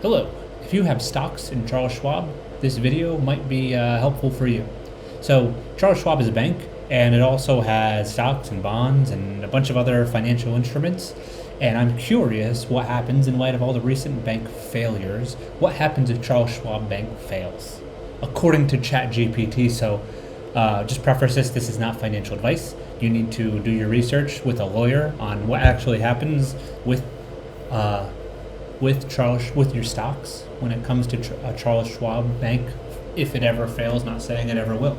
Hello, if you have stocks in Charles Schwab, this video might be helpful for you. So Charles Schwab is a bank, and it also has stocks and bonds and a bunch of other financial instruments. And I'm curious what happens in light of all the recent bank failures. What happens if Charles Schwab Bank fails? According to ChatGPT, so just preface this is not financial advice. You need to do your research with a lawyer on what actually happens with your stocks when it comes to Charles Schwab Bank, if it ever fails. Not saying it ever will,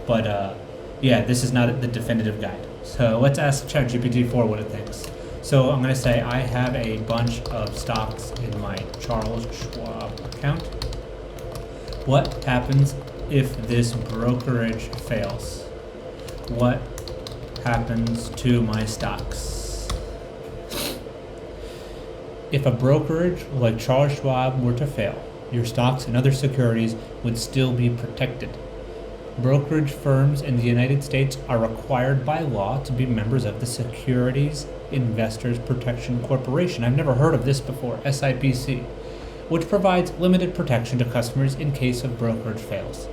but yeah, this is not the definitive guide. So let's ask ChatGPT for what it thinks. So I'm going to say I have a bunch of stocks in my Charles Schwab account. What happens if this brokerage fails? What happens to my stocks? If a brokerage like Charles Schwab were to fail, your stocks and other securities would still be protected. Brokerage firms in the United States are required by law to be members of the Securities Investors Protection Corporation. I've never heard of this before, SIPC, which provides limited protection to customers in case of brokerage fails.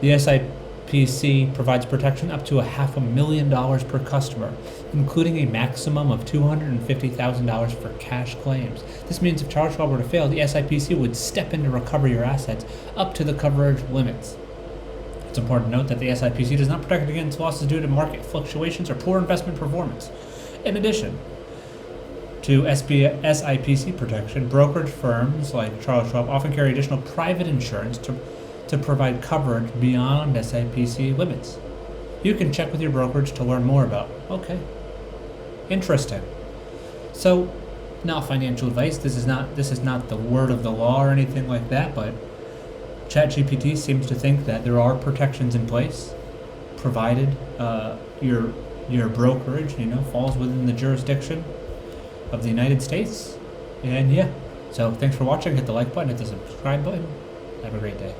The SIPC provides protection up to $500,000 per customer, including a maximum of $250,000 for cash claims. This means if Charles Schwab were to fail, the SIPC would step in to recover your assets up to the coverage limits. It's important to note that the SIPC does not protect against losses due to market fluctuations or poor investment performance. In addition to SIPC protection, brokerage firms like Charles Schwab often carry additional private insurance to provide coverage beyond SIPC limits. You can check with your brokerage to learn more about. Okay, interesting. So, not financial advice. This is not the word of the law or anything like that. But ChatGPT seems to think that there are protections in place, provided your brokerage, falls within the jurisdiction of the United States. And yeah, so thanks for watching. Hit the like button, hit the subscribe button. Have a great day.